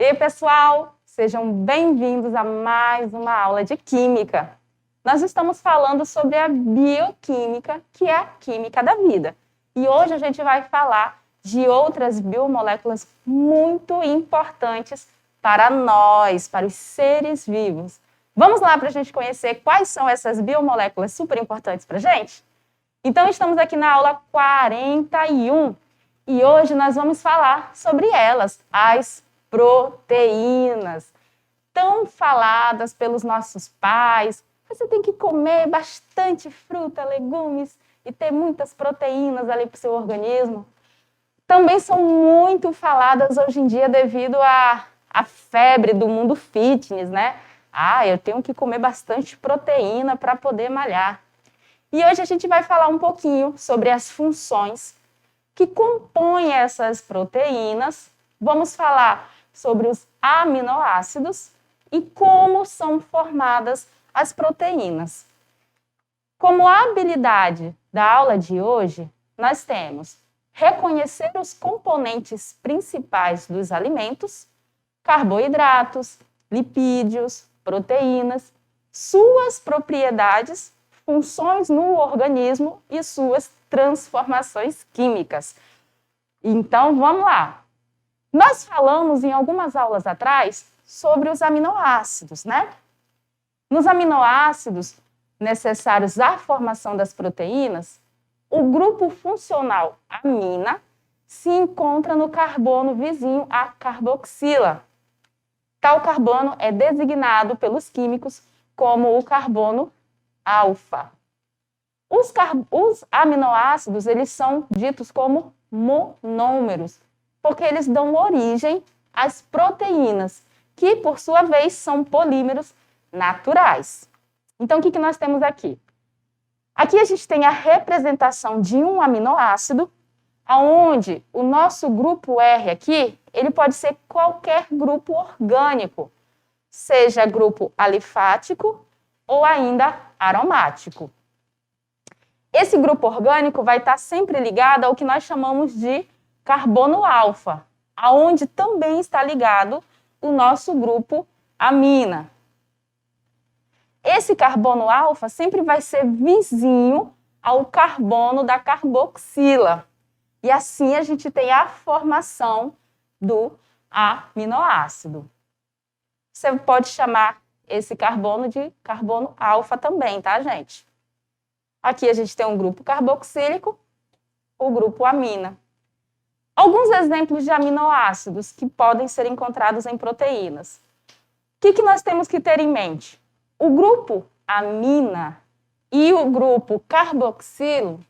E pessoal, sejam bem-vindos a mais uma aula de Química. Nós estamos falando sobre a bioquímica, que é a química da vida. E hoje a gente vai falar de outras biomoléculas muito importantes para nós, para os seres vivos. Vamos lá para a gente conhecer quais são essas biomoléculas super importantes para a gente? Então, estamos aqui na aula 41 e hoje nós vamos falar sobre elas, as proteínas, tão faladas pelos nossos pais. Você tem que comer bastante fruta, legumes e ter muitas proteínas ali para o seu organismo. Também são muito faladas hoje em dia devido à febre do mundo fitness, né? Eu tenho que comer bastante proteína para poder malhar. E hoje a gente vai falar um pouquinho sobre as funções que compõem essas proteínas. Vamos falar sobre os aminoácidos e como são formadas as proteínas. Como habilidade da aula de hoje, nós temos reconhecer os componentes principais dos alimentos, carboidratos, lipídios, proteínas, suas propriedades, funções no organismo e suas transformações químicas. Então, vamos lá. Nós falamos em algumas aulas atrás sobre os aminoácidos, né? Nos aminoácidos necessários à formação das proteínas, o grupo funcional amina se encontra no carbono vizinho à carboxila. Tal carbono é designado pelos químicos como o carbono alfa. Os aminoácidos, eles são ditos como monômeros, porque eles dão origem às proteínas, que, por sua vez, são polímeros naturais. Então, o que nós temos aqui? Aqui a gente tem a representação de um aminoácido, onde o nosso grupo R aqui, ele pode ser qualquer grupo orgânico, seja grupo alifático ou ainda aromático. Esse grupo orgânico vai estar sempre ligado ao que nós chamamos de carbono alfa, aonde também está ligado o nosso grupo amina. Esse carbono alfa sempre vai ser vizinho ao carbono da carboxila. E assim a gente tem a formação do aminoácido. Você pode chamar esse carbono de carbono alfa também, tá, gente? Aqui a gente tem um grupo carboxílico, o grupo amina. Alguns exemplos de aminoácidos que podem ser encontrados em proteínas. O que nós temos que ter em mente? O grupo amina e o grupo carboxila,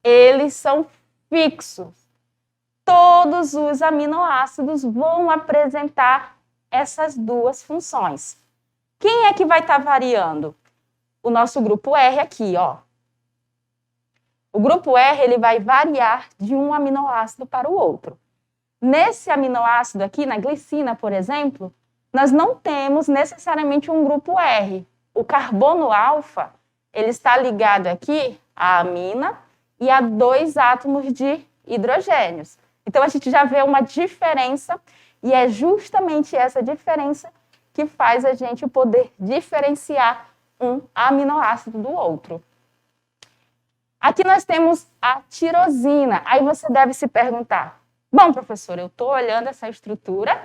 eles são fixos. Todos os aminoácidos vão apresentar essas duas funções. Quem é que vai estar variando? O nosso grupo R aqui, ó. O grupo R, ele vai variar de um aminoácido para o outro. Nesse aminoácido aqui, na glicina, por exemplo, nós não temos necessariamente um grupo R. O carbono alfa, ele está ligado aqui à amina e a 2 átomos de hidrogênios. Então, a gente já vê uma diferença e é justamente essa diferença que faz a gente poder diferenciar um aminoácido do outro. Aqui nós temos a tirosina. Aí você deve se perguntar, bom, professor, eu estou olhando essa estrutura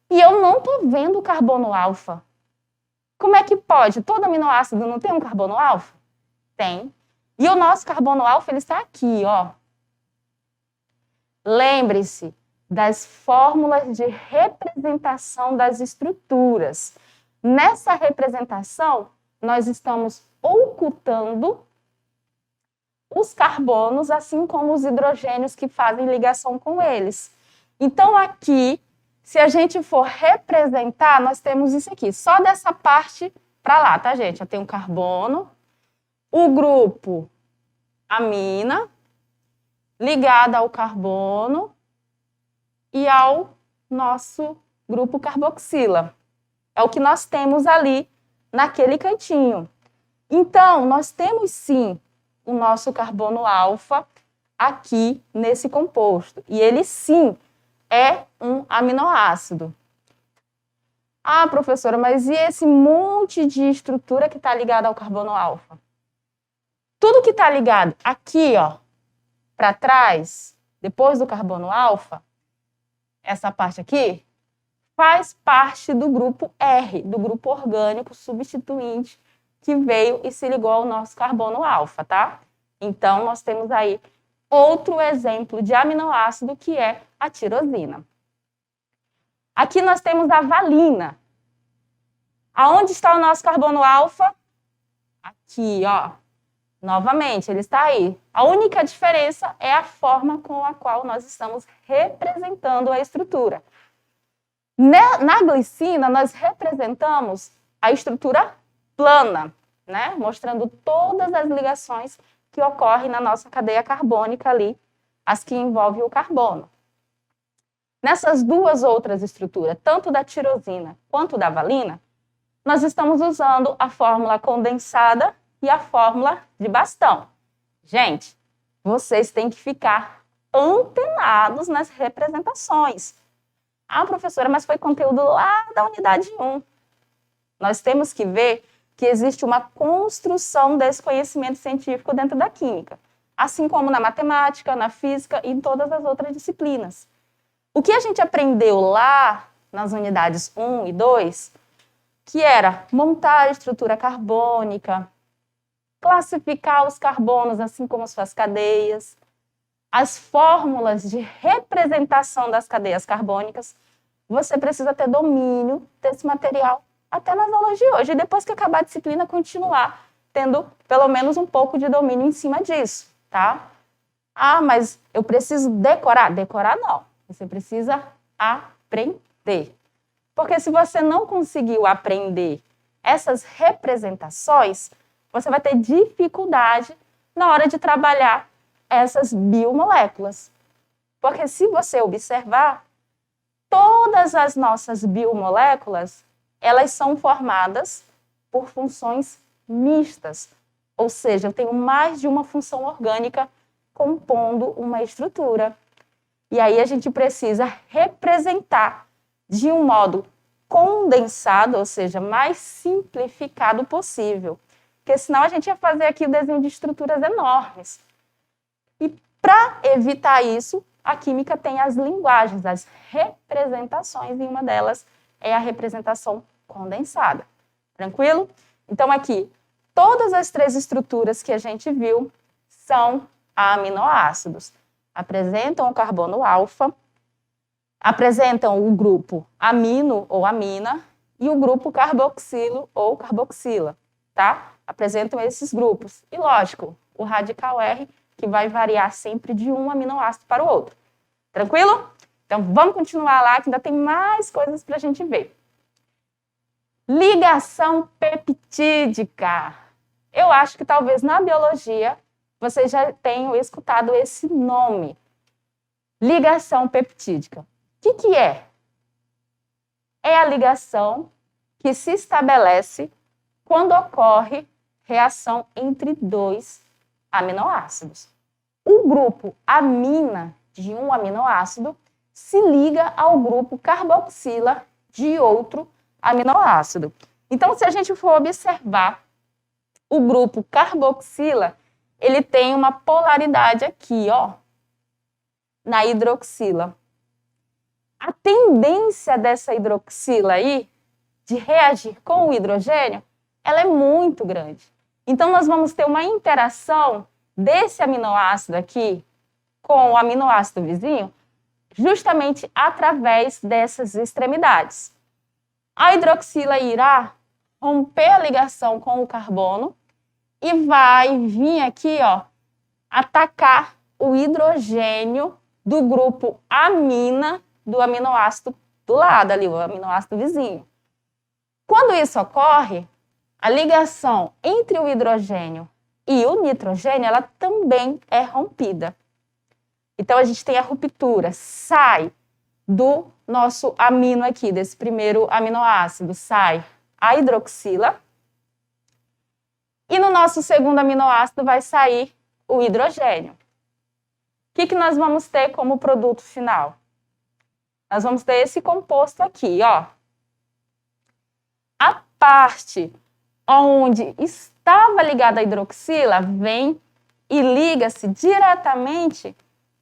e eu não estou vendo o carbono alfa. Como é que pode? Todo aminoácido não tem um carbono alfa? Tem. E o nosso carbono alfa, ele está aqui, ó. Lembre-se das fórmulas de representação das estruturas. Nessa representação, nós estamos ocultando os carbonos, assim como os hidrogênios que fazem ligação com eles. Então, aqui, se a gente for representar, nós temos isso aqui, só dessa parte para lá, tá, gente? Eu tenho carbono, o grupo amina, ligado ao carbono e ao nosso grupo carboxila. É o que nós temos ali naquele cantinho. Então, nós temos sim o nosso carbono alfa aqui nesse composto. E ele sim é um aminoácido. Ah, professora, mas e esse monte de estrutura que está ligada ao carbono alfa? Tudo que está ligado aqui, ó, para trás, depois do carbono alfa, essa parte aqui, faz parte do grupo R, do grupo orgânico substituinte, que veio e se ligou ao nosso carbono alfa, tá? Então, nós temos aí outro exemplo de aminoácido, que é a tirosina. Aqui nós temos a valina. Aonde está o nosso carbono alfa? Aqui, ó. Novamente, ele está aí. A única diferença é a forma com a qual nós estamos representando a estrutura. Na glicina, nós representamos a estrutura plana, né? Mostrando todas as ligações que ocorrem na nossa cadeia carbônica ali, as que envolvem o carbono. Nessas duas outras estruturas, tanto da tirosina quanto da valina, nós estamos usando a fórmula condensada e a fórmula de bastão. Gente, vocês têm que ficar antenados nas representações. Ah, professora, mas foi conteúdo lá da unidade 1. Nós temos que ver que existe uma construção desse conhecimento científico dentro da química, assim como na matemática, na física e em todas as outras disciplinas. O que a gente aprendeu lá nas unidades 1 e 2, que era montar a estrutura carbônica, classificar os carbonos, assim como suas cadeias, as fórmulas de representação das cadeias carbônicas, você precisa ter domínio desse material até nas aulas de hoje. E depois que acabar a disciplina, continuar tendo pelo menos um pouco de domínio em cima disso, tá? Ah, mas eu preciso decorar? Decorar não. Você precisa aprender. Porque se você não conseguiu aprender essas representações, você vai ter dificuldade na hora de trabalhar essas biomoléculas. Porque se você observar, todas as nossas biomoléculas, elas são formadas por funções mistas. Ou seja, eu tenho mais de uma função orgânica compondo uma estrutura. E aí a gente precisa representar de um modo condensado, ou seja, mais simplificado possível. Porque senão a gente ia fazer aqui o desenho de estruturas enormes. E para evitar isso, a química tem as linguagens, as representações, e uma delas é a representação condensada. Tranquilo? Então aqui, todas as três estruturas que a gente viu são aminoácidos. Apresentam o carbono alfa, apresentam o grupo amino ou amina e o grupo carboxilo ou carboxila, tá? Apresentam esses grupos. E lógico, o radical R, que vai variar sempre de um aminoácido para o outro. Tranquilo? Então vamos continuar lá, que ainda tem mais coisas para a gente ver. Ligação peptídica. Eu acho que talvez na biologia vocês já tenham escutado esse nome. Ligação peptídica. O que é? É a ligação que se estabelece quando ocorre reação entre dois aminoácidos. O grupo amina de um aminoácido se liga ao grupo carboxila de outro aminoácido. Então, se a gente for observar o grupo carboxila, ele tem uma polaridade aqui, ó, na hidroxila. A tendência dessa hidroxila aí, de reagir com o hidrogênio, ela é muito grande. Então, nós vamos ter uma interação desse aminoácido aqui com o aminoácido vizinho, justamente através dessas extremidades. A hidroxila irá romper a ligação com o carbono e vai vir aqui, ó, atacar o hidrogênio do grupo amina do aminoácido do lado ali, o aminoácido vizinho. Quando isso ocorre, a ligação entre o hidrogênio e o nitrogênio, ela também é rompida. Então, a gente tem a ruptura, sai do nosso amino aqui, desse primeiro aminoácido, sai a hidroxila, e no nosso segundo aminoácido vai sair o hidrogênio. O que nós vamos ter como produto final? nós vamos ter esse composto aqui, ó. A parte onde estava ligada a hidroxila vem e liga-se diretamente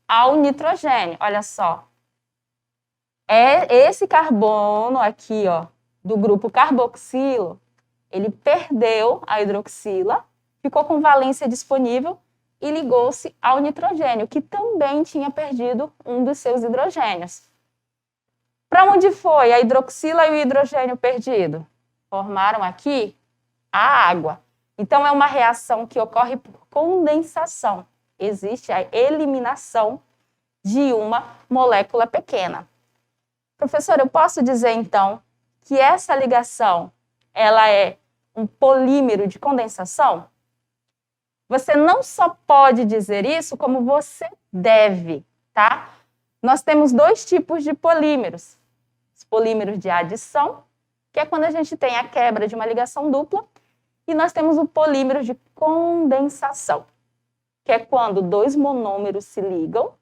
ao nitrogênio. Olha só. É esse carbono aqui, ó, do grupo carboxilo, ele perdeu a hidroxila, ficou com valência disponível e ligou-se ao nitrogênio, que também tinha perdido um dos seus hidrogênios. Para onde foi a hidroxila e o hidrogênio perdido? Formaram aqui a água. Então, é uma reação que ocorre por condensação. Existe a eliminação de uma molécula pequena. Professor, eu posso dizer, então, que essa ligação ela é um polímero de condensação? Você não só pode dizer isso, como você deve, tá? Nós temos dois tipos de polímeros. Os polímeros de adição, que é quando a gente tem a quebra de uma ligação dupla, e nós temos o polímero de condensação, que é quando dois monômeros se ligam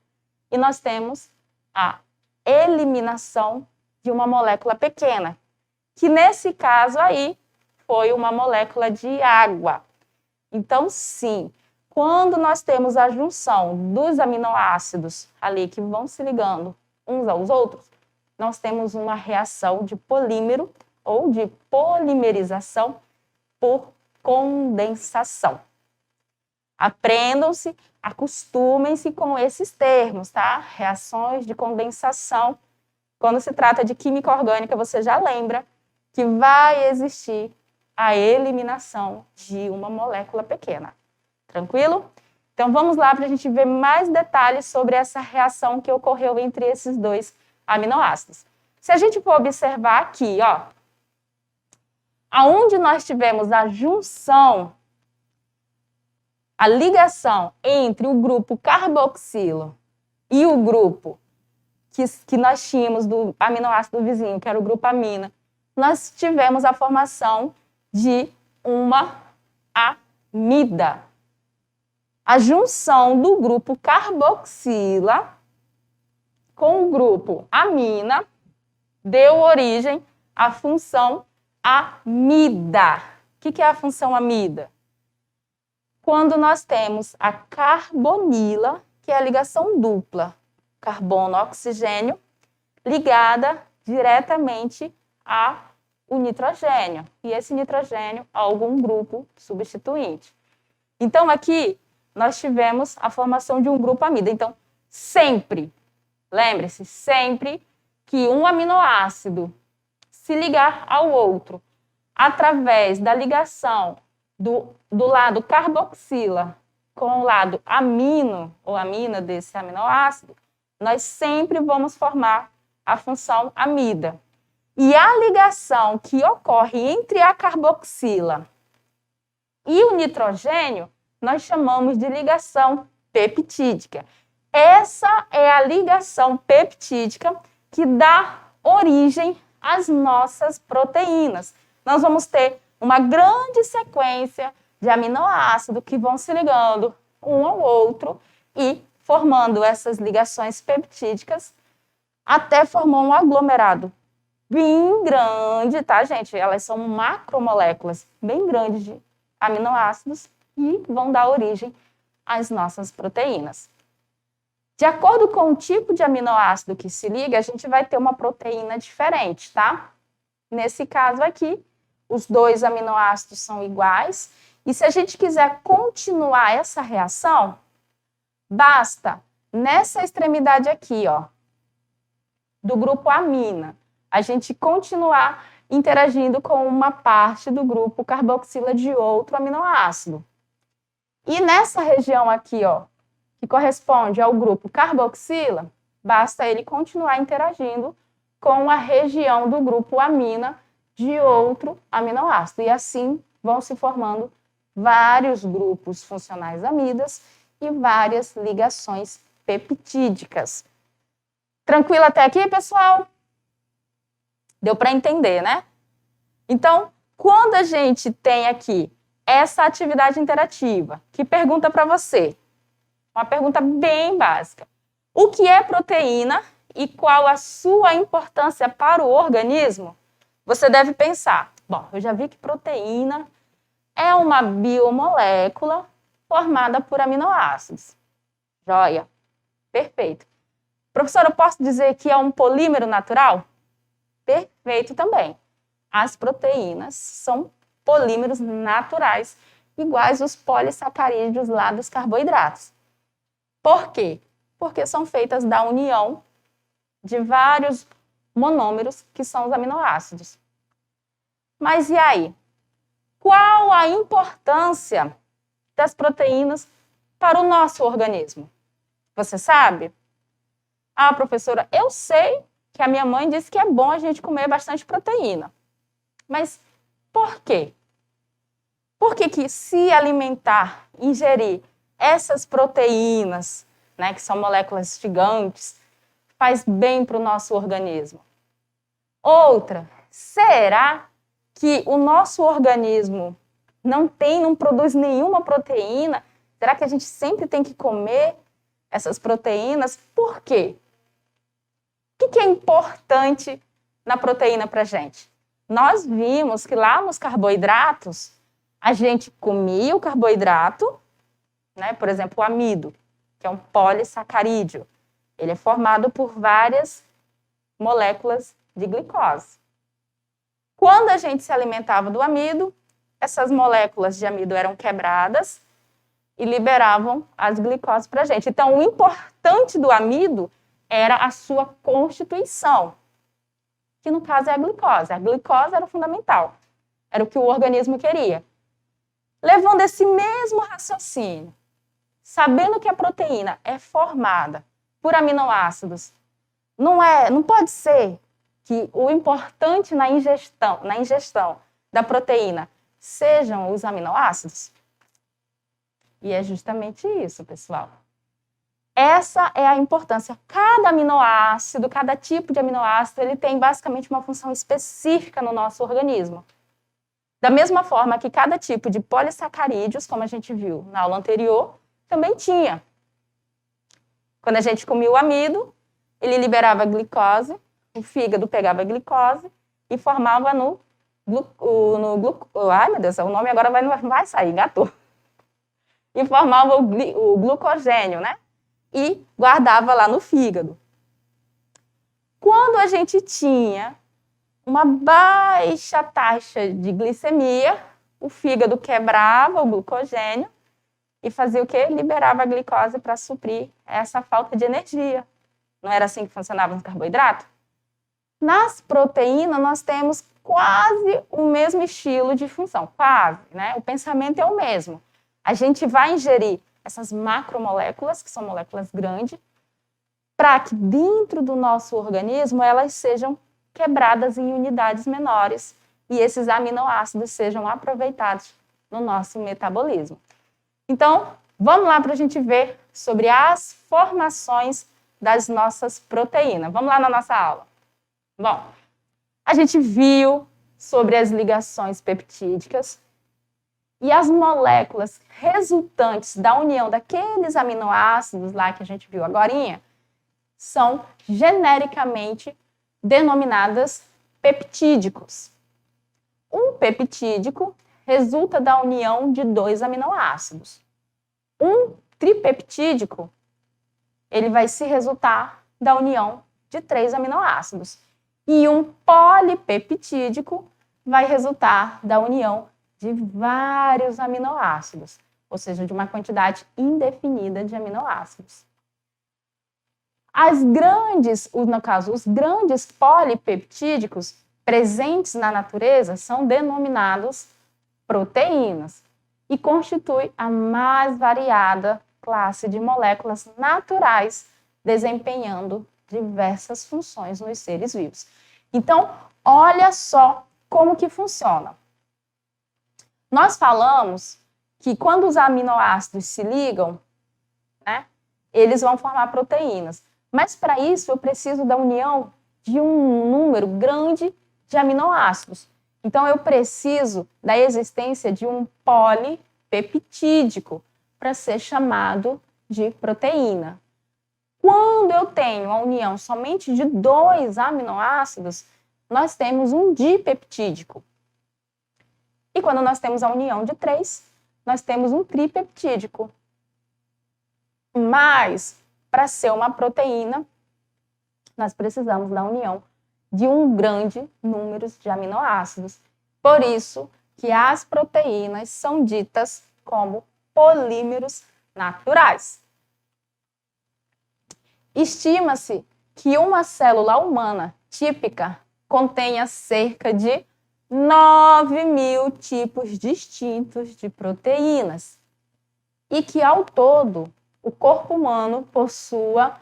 e nós temos a eliminação de uma molécula pequena, que nesse caso aí foi uma molécula de água. Então, sim, quando nós temos a junção dos aminoácidos ali que vão se ligando uns aos outros, nós temos uma reação de polímero ou de polimerização por condensação. Aprendam-se, acostumem-se com esses termos, tá? Reações de condensação. Quando se trata de química orgânica, você já lembra que vai existir a eliminação de uma molécula pequena. Tranquilo? Então, vamos lá para a gente ver mais detalhes sobre essa reação que ocorreu entre esses dois aminoácidos. Se a gente for observar aqui, ó, aonde nós tivemos a junção, a ligação entre o grupo carboxilo e o grupo que nós tínhamos do aminoácido vizinho, que era o grupo amina, nós tivemos a formação de uma amida. A junção do grupo carboxila com o grupo amina deu origem à função amida. O que é a função amida? Quando nós temos a carbonila, que é a ligação dupla, carbono-oxigênio, ligada diretamente ao nitrogênio. E esse nitrogênio a algum grupo substituinte. Então, aqui, nós tivemos a formação de um grupo amida. Então, sempre, lembre-se, sempre que um aminoácido se ligar ao outro através da ligação do lado carboxila com o lado amino ou amina desse aminoácido, nós sempre vamos formar a função amida. E a ligação que ocorre entre a carboxila e o nitrogênio, nós chamamos de ligação peptídica. Essa é a ligação peptídica que dá origem às nossas proteínas. Nós vamos ter uma grande sequência de aminoácidos que vão se ligando um ao outro e formando essas ligações peptídicas até formar um aglomerado bem grande, tá, gente? Elas são macromoléculas bem grandes de aminoácidos e vão dar origem às nossas proteínas. De acordo com o tipo de aminoácido que se liga, a gente vai ter uma proteína diferente, tá? Nesse caso aqui, os dois aminoácidos são iguais. E se a gente quiser continuar essa reação, basta, nessa extremidade aqui, ó, do grupo amina, a gente continuar interagindo com uma parte do grupo carboxila de outro aminoácido. E nessa região aqui, ó, que corresponde ao grupo carboxila, basta ele continuar interagindo com a região do grupo amina de outro aminoácido. E assim vão se formando vários grupos funcionais amidas e várias ligações peptídicas. Tranquilo até aqui, pessoal? Deu para entender, né? Então, quando a gente tem aqui essa atividade interativa, que pergunta para você, uma pergunta bem básica, o que é proteína e qual a sua importância para o organismo, você deve pensar, bom, eu já vi que proteína é uma biomolécula formada por aminoácidos. Joia, perfeito. Professora, eu posso dizer que é um polímero natural? Perfeito também. As proteínas são polímeros naturais, iguais aos polissacarídeos lá dos carboidratos. Por quê? Porque são feitas da união de vários monômeros, que são os aminoácidos. Mas e aí? Qual a importância das proteínas para o nosso organismo? Você sabe? Ah, professora, eu sei que a minha mãe disse que é bom a gente comer bastante proteína. Mas por quê? Por que se alimentar, ingerir essas proteínas, né, que são moléculas gigantes, faz bem para o nosso organismo? Outra, será que o nosso organismo não produz nenhuma proteína? Será que a gente sempre tem que comer essas proteínas? Por quê? O que é importante na proteína para a gente? Nós vimos que lá nos carboidratos, a gente comia o carboidrato, né? Por exemplo, o amido, que é um polissacarídeo. Ele é formado por várias moléculas de glicose. Quando a gente se alimentava do amido, essas moléculas de amido eram quebradas e liberavam as glicoses para a gente. Então, o importante do amido era a sua constituição, que no caso é a glicose. A glicose era fundamental, era o que o organismo queria. Levando esse mesmo raciocínio, sabendo que a proteína é formada por aminoácidos, não pode ser que o importante na ingestão da proteína sejam os aminoácidos? E é justamente isso, pessoal. Essa é a importância. Cada aminoácido, cada tipo de aminoácido, ele tem basicamente uma função específica no nosso organismo. Da mesma forma que cada tipo de polissacarídeos, como a gente viu na aula anterior, também tinha. Quando a gente comia o amido, ele liberava a glicose, o fígado pegava a glicose e formava ai, meu Deus, o nome agora vai sair, gato. E formava o glucogênio, né? E guardava lá no fígado. Quando a gente tinha uma baixa taxa de glicemia, o fígado quebrava o glucogênio e fazia o quê? Liberava a glicose para suprir essa falta de energia. Não era assim que funcionava no carboidrato? Nas proteínas, nós temos quase o mesmo estilo de função, quase, né? O pensamento é o mesmo. A gente vai ingerir essas macromoléculas, que são moléculas grandes, para que dentro do nosso organismo elas sejam quebradas em unidades menores e esses aminoácidos sejam aproveitados no nosso metabolismo. Então, vamos lá para a gente ver sobre as formações das nossas proteínas. Vamos lá na nossa aula. Bom, a gente viu sobre as ligações peptídicas e as moléculas resultantes da união daqueles aminoácidos lá que a gente viu agorinha são genericamente denominadas peptídicos. Um peptídico resulta da união de 2 aminoácidos. Um tripeptídico, ele vai se resultar da união de 3 aminoácidos. E um polipeptídico vai resultar da união de vários aminoácidos, ou seja, de uma quantidade indefinida de aminoácidos. Os grandes polipeptídicos presentes na natureza são denominados proteínas e constituem a mais variada classe de moléculas naturais, desempenhando diversas funções nos seres vivos. Então, olha só como que funciona. Nós falamos que quando os aminoácidos se ligam, né, eles vão formar proteínas. Mas para isso eu preciso da união de um número grande de aminoácidos. Então eu preciso da existência de um polipeptídico para ser chamado de proteína. Quando eu tenho a união somente de 2 aminoácidos, nós temos um dipeptídico. E quando nós temos a união de 3, nós temos um tripeptídico. Mas, para ser uma proteína, nós precisamos da união de um grande número de aminoácidos. Por isso que as proteínas são ditas como polímeros naturais. Estima-se que uma célula humana típica contenha cerca de 9.000 tipos distintos de proteínas e que, ao todo, o corpo humano possua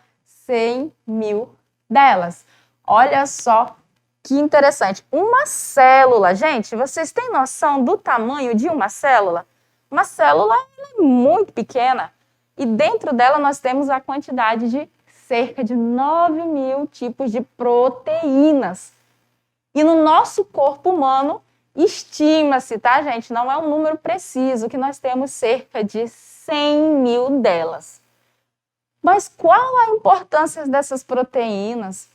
100.000 delas. Olha só que interessante. Uma célula, gente, vocês têm noção do tamanho de uma célula? Uma célula é muito pequena e dentro dela nós temos a quantidade de cerca de 9.000 tipos de proteínas. E no nosso corpo humano, estima-se, tá, gente? Não é um número preciso, que nós temos cerca de 100.000 delas. Mas qual a importância dessas proteínas?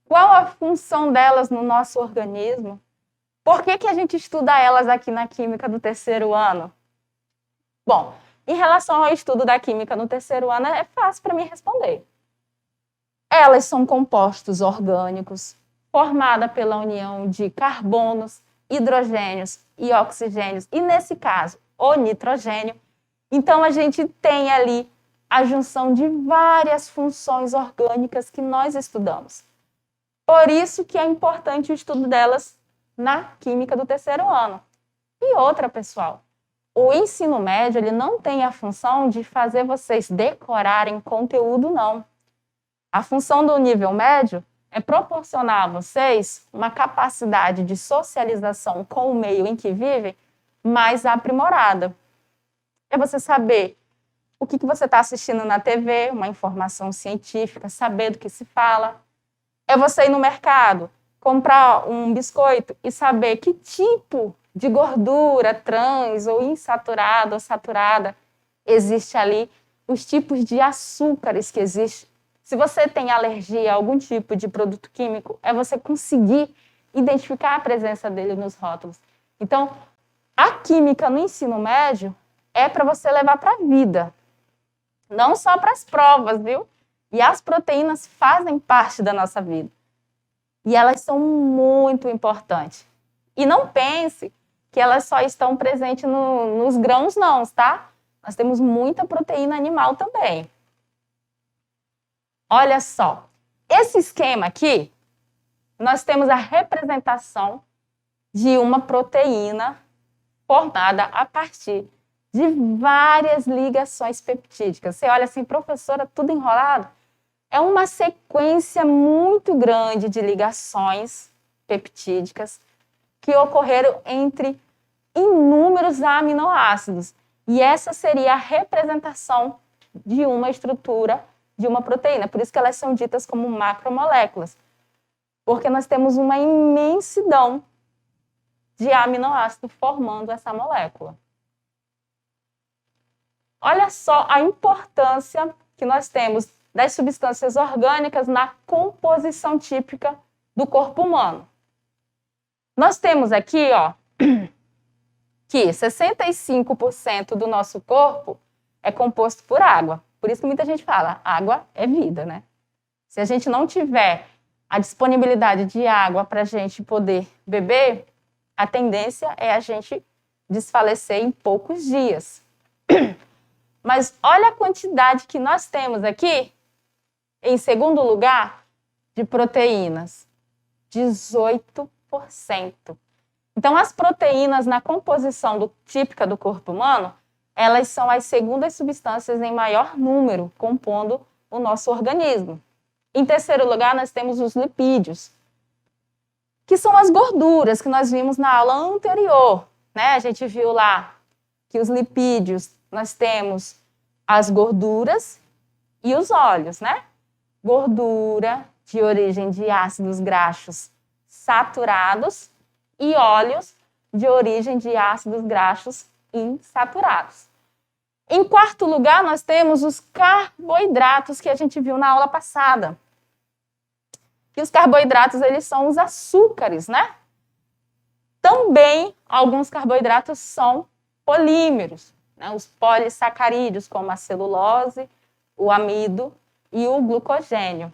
Qual a função delas no nosso organismo? Por que a gente estuda elas aqui na Química do terceiro ano? Bom, em relação ao estudo da Química no terceiro ano, é fácil para mim responder. Elas são compostos orgânicos, formada pela união de carbonos, hidrogênios e oxigênios, e nesse caso, o nitrogênio. Então, a gente tem ali a junção de várias funções orgânicas que nós estudamos. Por isso que é importante o estudo delas na Química do terceiro ano. E outra, pessoal, o ensino médio ele não tem a função de fazer vocês decorarem conteúdo, não. A função do nível médio é proporcionar a vocês uma capacidade de socialização com o meio em que vivem mais aprimorada. É você saber o que você está assistindo na TV, uma informação científica, saber do que se fala. É você ir no mercado, comprar um biscoito e saber que tipo de gordura trans ou insaturada ou saturada existe ali, os tipos de açúcares que existem. Se você tem alergia a algum tipo de produto químico, é você conseguir identificar a presença dele nos rótulos. Então, a química no ensino médio é para você levar para a vida, não só para as provas, viu? E as proteínas fazem parte da nossa vida. E elas são muito importantes. E não pense que elas só estão presentes nos grãos, não, tá? Nós temos muita proteína animal também. Olha só, esse esquema aqui, nós temos a representação de uma proteína formada a partir de várias ligações peptídicas. Você olha assim, professora, tudo enrolado? É uma sequência muito grande de ligações peptídicas que ocorreram entre inúmeros aminoácidos. E essa seria a representação de uma estrutura de uma proteína. Por isso que elas são ditas como macromoléculas. Porque nós temos uma imensidão de aminoácidos formando essa molécula. Olha só a importância que nós temos das substâncias orgânicas na composição típica do corpo humano. Nós temos aqui, ó, que 65% do nosso corpo é composto por água. Por isso que muita gente fala, água é vida, né? Se a gente não tiver a disponibilidade de água para a gente poder beber, a tendência é a gente desfalecer em poucos dias. Mas olha a quantidade que nós temos aqui, em segundo lugar, de proteínas. 18%. Então, as proteínas na composição típica do corpo humano, elas são as segundas substâncias em maior número compondo o nosso organismo. Em terceiro lugar, nós temos os lipídios, que são as gorduras que nós vimos na aula anterior, né? A gente viu lá que os lipídios, nós temos as gorduras e os óleos, né? Gordura de origem de ácidos graxos saturados e óleos de origem de ácidos graxos insaturados. Em quarto lugar, nós temos os carboidratos que a gente viu na aula passada. E os carboidratos, eles são os açúcares, né? Também, alguns carboidratos são polímeros, né? Os polissacarídeos, como a celulose, o amido e o glucogênio.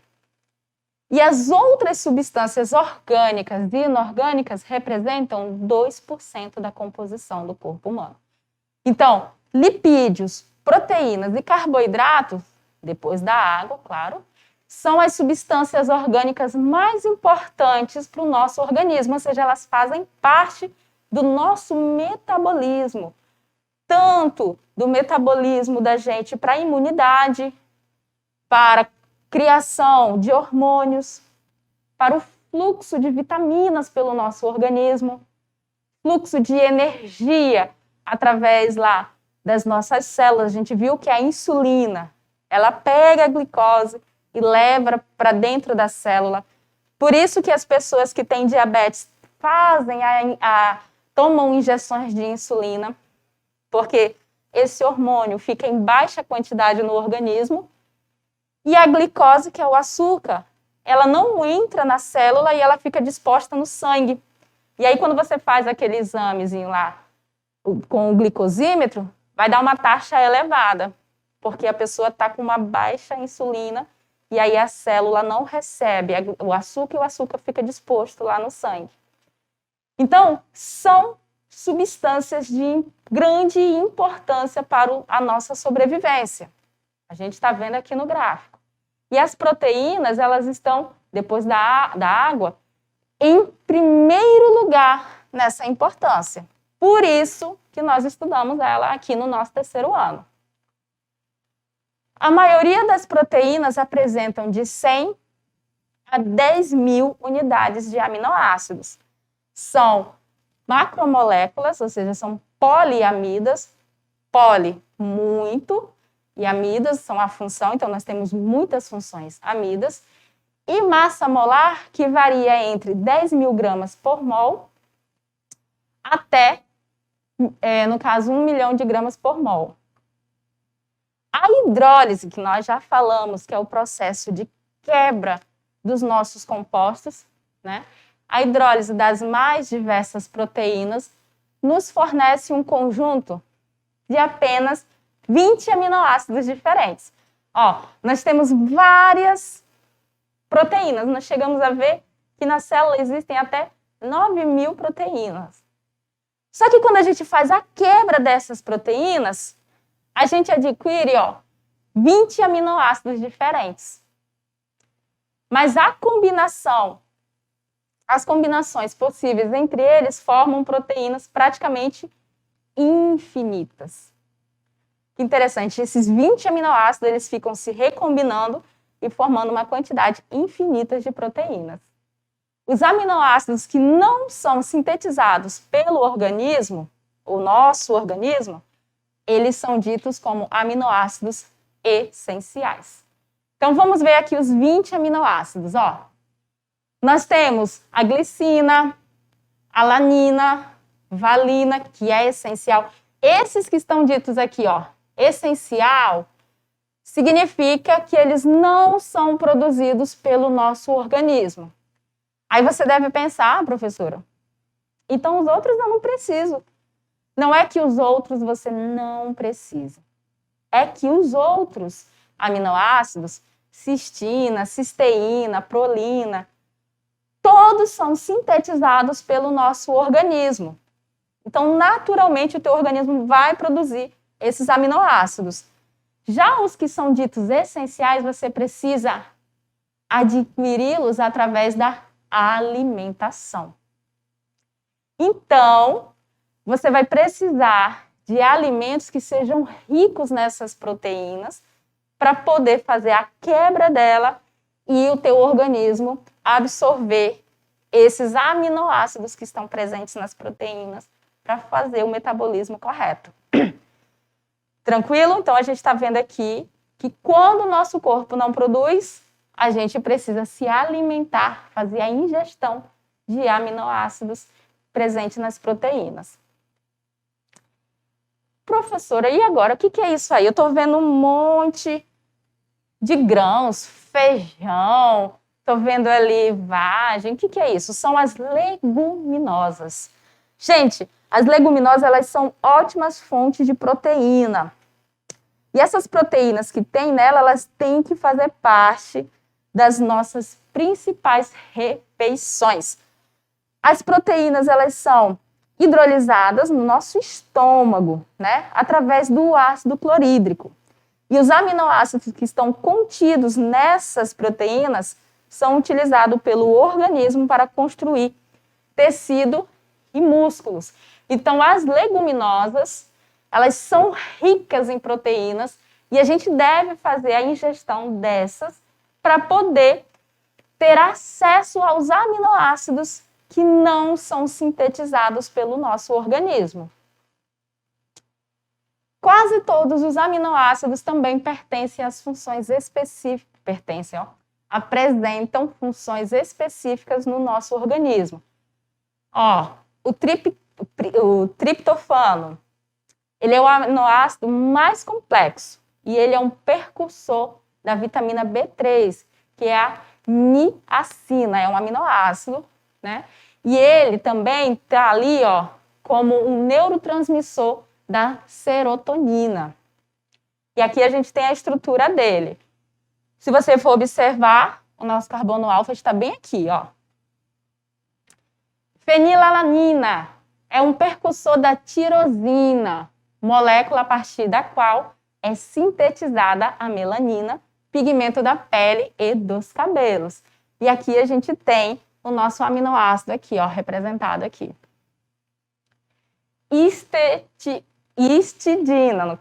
E as outras substâncias orgânicas e inorgânicas representam 2% da composição do corpo humano. Então, lipídios, proteínas e carboidratos, depois da água, claro, são as substâncias orgânicas mais importantes para o nosso organismo, ou seja, elas fazem parte do nosso metabolismo, tanto do metabolismo da gente para a imunidade, para a criação de hormônios, para o fluxo de vitaminas pelo nosso organismo, fluxo de energia através lá das nossas células. A gente viu que a insulina, ela pega a glicose e leva para dentro da célula. Por isso que as pessoas que têm diabetes tomam injeções de insulina, porque esse hormônio fica em baixa quantidade no organismo e a glicose, que é o açúcar, ela não entra na célula e ela fica disposta no sangue. E aí, quando você faz aquele examezinho lá com o glicosímetro, vai dar uma taxa elevada, porque a pessoa está com uma baixa insulina e aí a célula não recebe o açúcar e o açúcar fica disposto lá no sangue. Então, são substâncias de grande importância para a nossa sobrevivência. A gente está vendo aqui no gráfico. E as proteínas, elas estão, depois da água, em primeiro lugar nessa importância. Por isso que nós estudamos ela aqui no nosso terceiro ano. A maioria das proteínas apresentam de 100 a 10 mil unidades de aminoácidos. São macromoléculas, ou seja, são poliamidas, poli, muito, e amidas são a função, então nós temos muitas funções amidas, e massa molar que varia entre 10 mil gramas por mol até, no caso, 1 milhão de gramas por mol. A hidrólise, que nós já falamos, que é o processo de quebra dos nossos compostos, né? A hidrólise das mais diversas proteínas nos fornece um conjunto de apenas 20 aminoácidos diferentes. Ó, nós temos várias proteínas. Nós chegamos a ver que na célula existem até 9 mil proteínas. Só que quando a gente faz a quebra dessas proteínas, a gente adquire, 20 aminoácidos diferentes. Mas as combinações possíveis entre eles formam proteínas praticamente infinitas. Que interessante, esses 20 aminoácidos, eles ficam se recombinando e formando uma quantidade infinita de proteínas. Os aminoácidos que não são sintetizados pelo organismo, o nosso organismo, eles são ditos como aminoácidos essenciais. Então, vamos ver aqui os 20 aminoácidos, Nós temos a glicina, alanina, valina, que é essencial. Esses que estão ditos aqui, essencial, significa que eles não são produzidos pelo nosso organismo. Aí você deve pensar, professora, então os outros eu não preciso. Não é que os outros você não precisa. É que os outros aminoácidos, cistina, cisteína, prolina, todos são sintetizados pelo nosso organismo. Então, naturalmente, o teu organismo vai produzir esses aminoácidos. Já os que são ditos essenciais, você precisa adquiri-los através da alimentação. Então, você vai precisar de alimentos que sejam ricos nessas proteínas para poder fazer a quebra dela e o teu organismo absorver esses aminoácidos que estão presentes nas proteínas para fazer o metabolismo correto. Tranquilo? Então, a gente está vendo aqui que quando o nosso corpo não produz, a gente precisa se alimentar, fazer a ingestão de aminoácidos presentes nas proteínas. professora, e agora? O que é isso aí? Eu estou vendo um monte de grãos, feijão, estou vendo ali vagem. O que é isso? São as leguminosas. Gente, as leguminosas, elas são ótimas fontes de proteína. E essas proteínas que tem nela, elas têm que fazer parte das nossas principais refeições. As proteínas, elas são hidrolisadas no nosso estômago, né, através do ácido clorídrico. E os aminoácidos que estão contidos nessas proteínas são utilizados pelo organismo para construir tecido e músculos. Então, as leguminosas, elas são ricas em proteínas e a gente deve fazer a ingestão dessas para poder ter acesso aos aminoácidos que não são sintetizados pelo nosso organismo. Quase todos os aminoácidos também pertencem às funções específicas, apresentam funções específicas no nosso organismo. O triptofano, ele é o aminoácido mais complexo e ele é um precursor da vitamina B3, que é a niacina, é um aminoácido, né? E ele também está ali, como um neurotransmissor da serotonina. E aqui a gente tem a estrutura dele. Se você for observar, o nosso carbono alfa está bem aqui, Fenilalanina é um precursor da tirosina, molécula a partir da qual é sintetizada a melanina, pigmento da pele e dos cabelos. E aqui a gente tem o nosso aminoácido aqui, representado aqui. Histidina,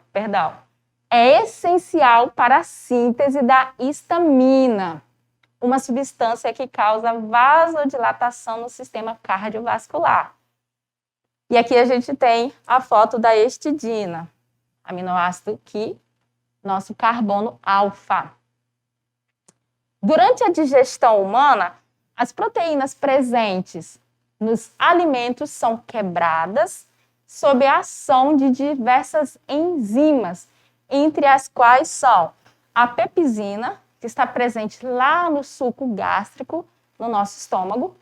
é essencial para a síntese da histamina, uma substância que causa vasodilatação no sistema cardiovascular. E aqui a gente tem a foto da histidina, aminoácido que nosso carbono alfa. Durante a digestão humana, as proteínas presentes nos alimentos são quebradas sob a ação de diversas enzimas, entre as quais são a pepsina, que está presente lá no suco gástrico, no nosso estômago,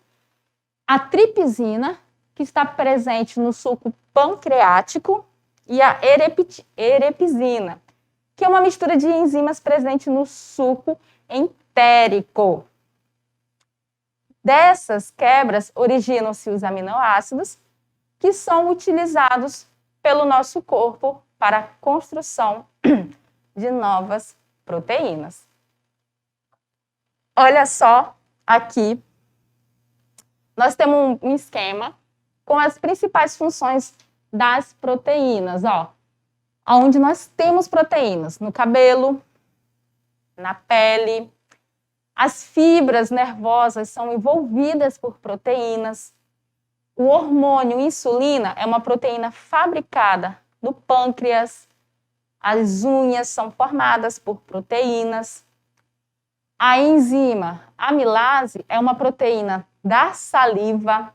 a tripsina, que está presente no suco pancreático, e a erepsina, que é uma mistura de enzimas presente no suco entérico. Dessas quebras originam-se os aminoácidos, que são utilizados pelo nosso corpo para a construção de novas proteínas. Olha só aqui, nós temos um esquema com as principais funções das proteínas, onde nós temos proteínas no cabelo, na pele. As fibras nervosas são envolvidas por proteínas. O hormônio insulina é uma proteína fabricada no pâncreas. As unhas são formadas por proteínas. A enzima amilase é uma proteína da saliva.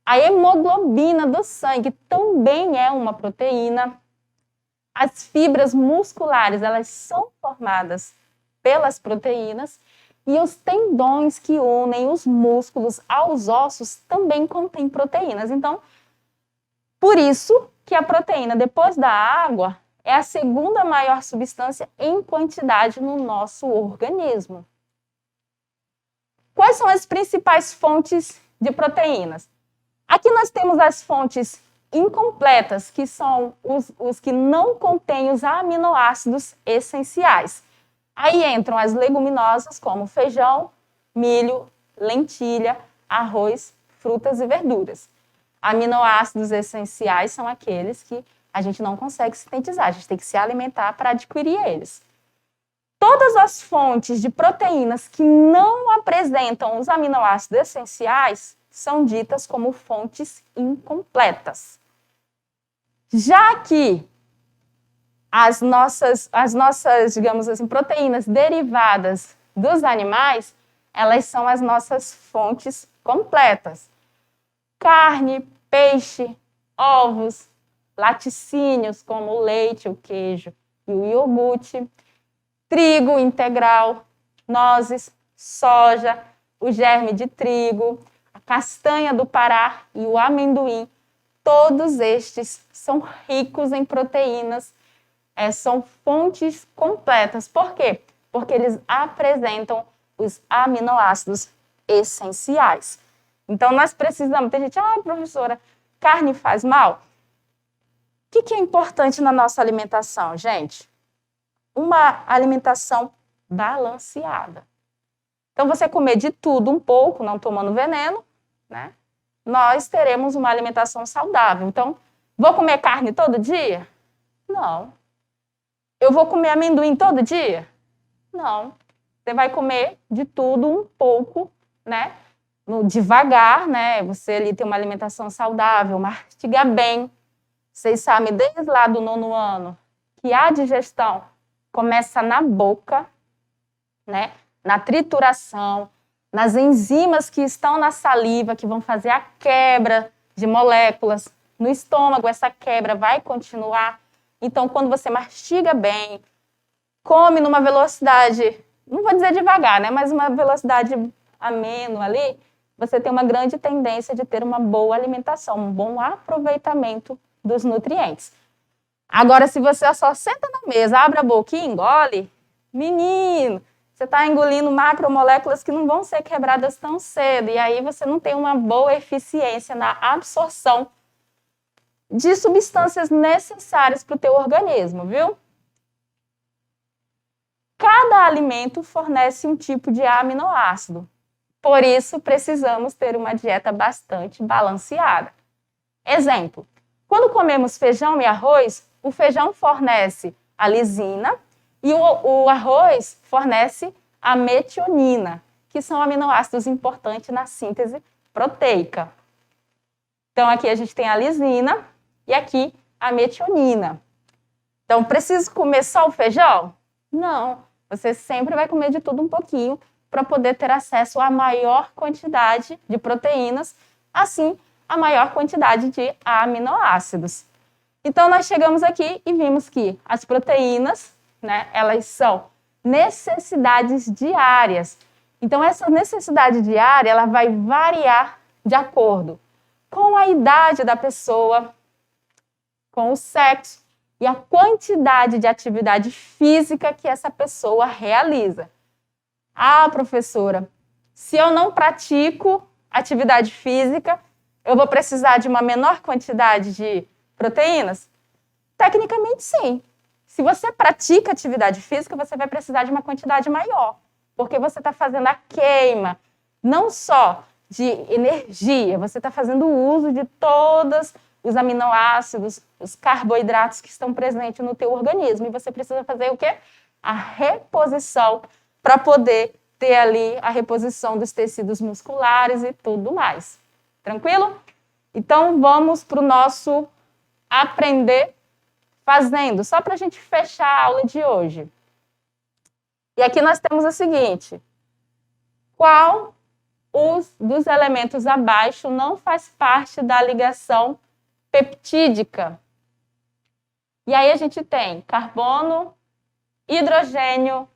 A hemoglobina do sangue também é uma proteína. As fibras musculares, elas são formadas pelas proteínas. E os tendões que unem os músculos aos ossos também contêm proteínas. Então, por isso que a proteína, depois da água, é a segunda maior substância em quantidade no nosso organismo. Quais são as principais fontes de proteínas? Aqui nós temos as fontes incompletas, que são os que não contêm os aminoácidos essenciais. Aí entram as leguminosas, como feijão, milho, lentilha, arroz, frutas e verduras. Aminoácidos essenciais são aqueles que a gente não consegue sintetizar, a gente tem que se alimentar para adquirir eles. Todas as fontes de proteínas que não apresentam os aminoácidos essenciais são ditas como fontes incompletas. Já que as nossas, digamos assim, proteínas derivadas dos animais, elas são as nossas fontes completas. Carne, peixe, ovos, laticínios, como o leite, o queijo e o iogurte, trigo integral, nozes, soja, o germe de trigo, a castanha do Pará e o amendoim. Todos estes são ricos em proteínas, são fontes completas. Por quê? Porque eles apresentam os aminoácidos essenciais. Então, nós precisamos... Tem gente, professora, carne faz mal? O que é importante na nossa alimentação, gente? Uma alimentação balanceada. Então, você comer de tudo um pouco, não tomando veneno, né? Nós teremos uma alimentação saudável. Então, vou comer carne todo dia? Não. Eu vou comer amendoim todo dia? Não. Você vai comer de tudo um pouco, né? Devagar, né? Você ali tem uma alimentação saudável, mastigar bem. Vocês sabem, desde lá do 9º ano, que a digestão começa na boca, né? Na trituração, nas enzimas que estão na saliva, que vão fazer a quebra de moléculas. No estômago, essa quebra vai continuar. Então, quando você mastiga bem, come numa velocidade, não vou dizer devagar, né? Mas uma velocidade ameno ali, você tem uma grande tendência de ter uma boa alimentação, um bom aproveitamento dos nutrientes. Agora, se você só senta na mesa, abre a boca e engole, menino, você está engolindo macromoléculas que não vão ser quebradas tão cedo, e aí você não tem uma boa eficiência na absorção de substâncias necessárias para o teu organismo, viu? Cada alimento fornece um tipo de aminoácido. Por isso, precisamos ter uma dieta bastante balanceada. Exemplo, quando comemos feijão e arroz, o feijão fornece a lisina e o arroz fornece a metionina, que são aminoácidos importantes na síntese proteica. Então, aqui a gente tem a lisina e aqui a metionina. Então, preciso comer só o feijão? Não, você sempre vai comer de tudo um pouquinho para poder ter acesso à maior quantidade de proteínas, assim, a maior quantidade de aminoácidos. Então, nós chegamos aqui e vimos que as proteínas, né, elas são necessidades diárias. Então, essa necessidade diária, ela vai variar de acordo com a idade da pessoa, com o sexo e a quantidade de atividade física que essa pessoa realiza. Professora, se eu não pratico atividade física, eu vou precisar de uma menor quantidade de proteínas? Tecnicamente, sim. Se você pratica atividade física, você vai precisar de uma quantidade maior, porque você está fazendo a queima, não só de energia, você está fazendo uso de todos os aminoácidos, os carboidratos que estão presentes no teu organismo, e você precisa fazer o quê? A reposição para poder ter ali a reposição dos tecidos musculares e tudo mais. Tranquilo? Então, vamos para o nosso aprender fazendo, só para a gente fechar a aula de hoje. E aqui nós temos o seguinte: qual dos elementos abaixo não faz parte da ligação peptídica? E aí a gente tem carbono, hidrogênio,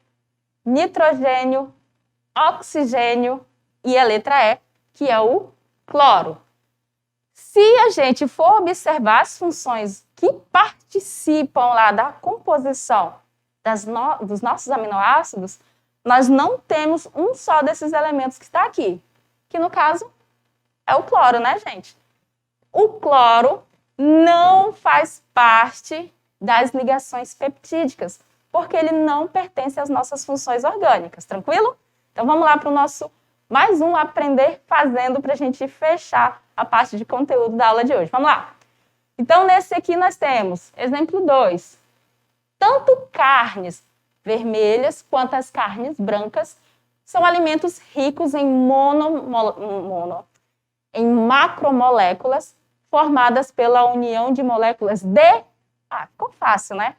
nitrogênio, oxigênio e a letra E, que é o cloro. Se a gente for observar as funções que participam lá da composição dos nossos aminoácidos, nós não temos um só desses elementos que está aqui, que no caso é o cloro, né, gente? O cloro não faz parte das ligações peptídicas, porque ele não pertence às nossas funções orgânicas, tranquilo? Então vamos lá para o nosso mais um aprender fazendo para a gente fechar a parte de conteúdo da aula de hoje. Vamos lá. Então, nesse aqui nós temos, exemplo 2, tanto carnes vermelhas quanto as carnes brancas são alimentos ricos em em macromoléculas formadas pela união de moléculas de, ficou fácil, né?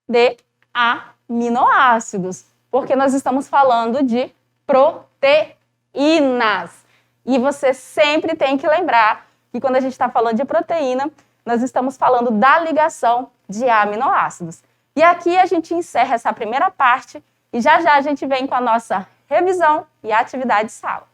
De aminoácidos, porque nós estamos falando de proteínas. E você sempre tem que lembrar que quando a gente está falando de proteína, nós estamos falando da ligação de aminoácidos. E aqui a gente encerra essa primeira parte e já já a gente vem com a nossa revisão e atividade de sala.